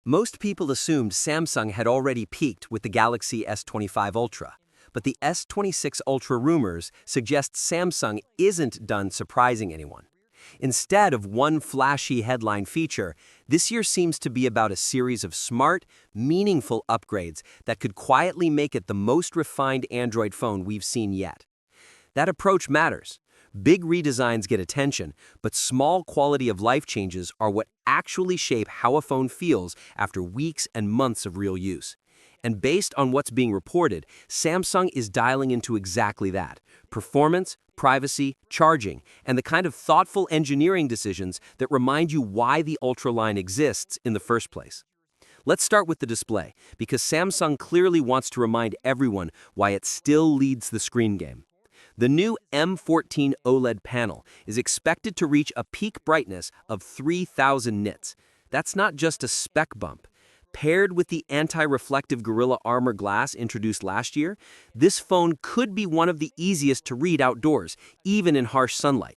Most people assumed Samsung had already peaked with the Galaxy S25 Ultra, but the S26 Ultra rumors suggest Samsung isn't done surprising anyone. Instead of one flashy headline feature, this year seems to be about a series of smart, meaningful upgrades that could quietly make it the most refined Android phone we've seen yet. That approach matters. Big redesigns get attention, but small quality of life changes are what actually shape how a phone feels after weeks and months of real use. And based on what's being reported, Samsung is dialing into exactly that: performance, privacy, charging, and the kind of thoughtful engineering decisions that remind you why the Ultra line exists in the first place. Let's start with the display, because Samsung clearly wants to remind everyone why it still leads the screen game. The new M14 OLED panel is expected to reach a peak brightness of 3000 nits. That's not just a spec bump. Paired with the anti-reflective Gorilla Armor glass introduced last year, this phone could be one of the easiest to read outdoors, even in harsh sunlight.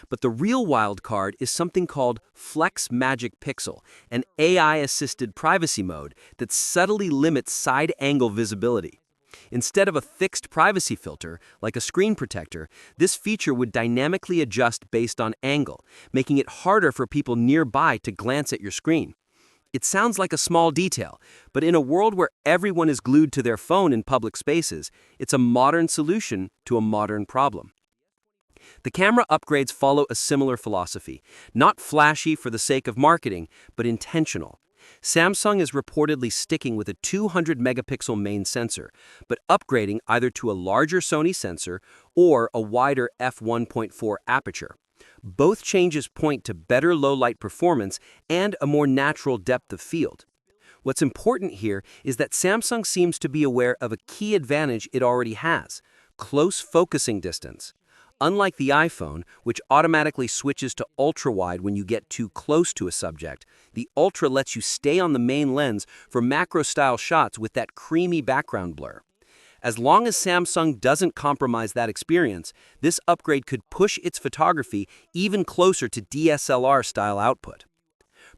But the real wild card is something called Flex Magic Pixel, an AI-assisted privacy mode that subtly limits side-angle visibility. Instead of a fixed privacy filter, like a screen protector, this feature would dynamically adjust based on angle, making it harder for people nearby to glance at your screen. It sounds like a small detail, but in a world where everyone is glued to their phone in public spaces, it's a modern solution to a modern problem. The camera upgrades follow a similar philosophy, not flashy for the sake of marketing, but intentional. Samsung is reportedly sticking with a 200-megapixel main sensor, but upgrading either to a larger Sony sensor or a wider f1.4 aperture. Both changes point to better low-light performance and a more natural depth of field. What's important here is that Samsung seems to be aware of a key advantage it already has: close focusing distance. Unlike the iPhone, which automatically switches to ultra-wide when you get too close to a subject, the Ultra lets you stay on the main lens for macro-style shots with that creamy background blur. As long as Samsung doesn't compromise that experience, this upgrade could push its photography even closer to DSLR-style output.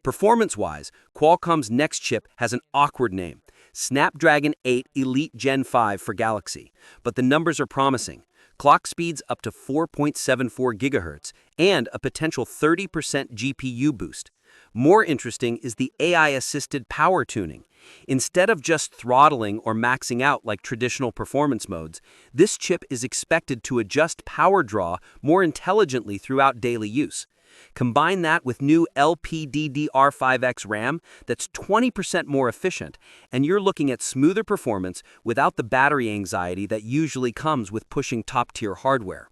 Performance-wise, Qualcomm's next chip has an awkward name: Snapdragon 8 Elite Gen 5 for Galaxy, but the numbers are promising. Clock speeds up to 4.74 GHz and a potential 30% GPU boost. More interesting is the AI-assisted power tuning. Instead of just throttling or maxing out like traditional performance modes, this chip is expected to adjust power draw more intelligently throughout daily use. Combine that with new LPDDR5X RAM that's 20% more efficient, and you're looking at smoother performance without the battery anxiety that usually comes with pushing top-tier hardware.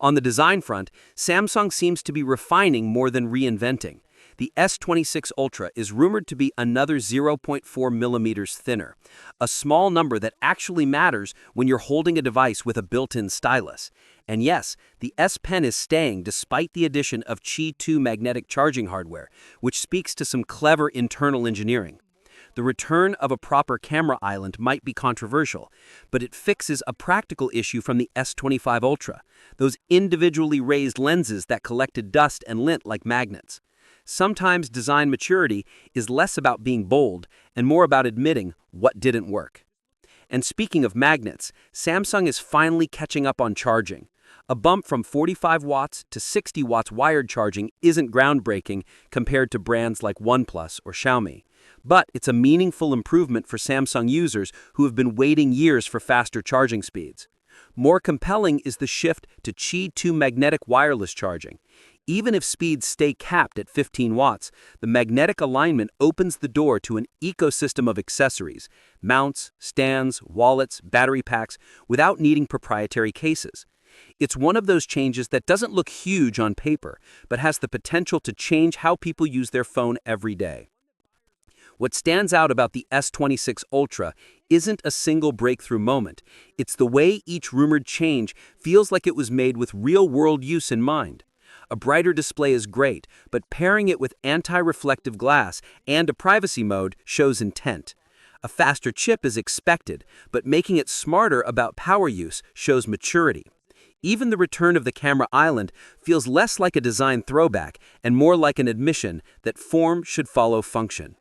On the design front, Samsung seems to be refining more than reinventing. The S26 Ultra is rumored to be another 0.4 millimeters thinner, a small number that actually matters when you're holding a device with a built-in stylus. And yes, the S Pen is staying despite the addition of Qi 2 magnetic charging hardware, which speaks to some clever internal engineering. The return of a proper camera island might be controversial, but it fixes a practical issue from the S25 Ultra, those individually raised lenses that collected dust and lint like magnets. Sometimes design maturity is less about being bold and more about admitting what didn't work. And speaking of magnets, Samsung is finally catching up on charging. A bump from 45 watts to 60 watts wired charging isn't groundbreaking compared to brands like OnePlus or Xiaomi, but it's a meaningful improvement for Samsung users who have been waiting years for faster charging speeds. More compelling is the shift to Qi 2 magnetic wireless charging. Even if speeds stay capped at 15 watts, the magnetic alignment opens the door to an ecosystem of accessories: mounts, stands, wallets, battery packs, without needing proprietary cases. It's one of those changes that doesn't look huge on paper, but has the potential to change how people use their phone every day. What stands out about the S26 Ultra isn't a single breakthrough moment. It's the way each rumored change feels like it was made with real-world use in mind. A brighter display is great, but pairing it with anti-reflective glass and a privacy mode shows intent. A faster chip is expected, but making it smarter about power use shows maturity. Even the return of the camera island feels less like a design throwback and more like an admission that form should follow function.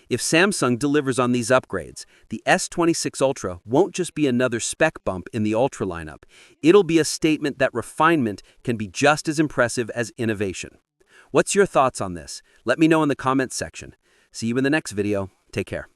If Samsung delivers on these upgrades, the S26 Ultra won't just be another spec bump in the Ultra lineup. It'll be a statement that refinement can be just as impressive as innovation. What's your thoughts on this? Let me know in the comments section. See you in the next video. Take care.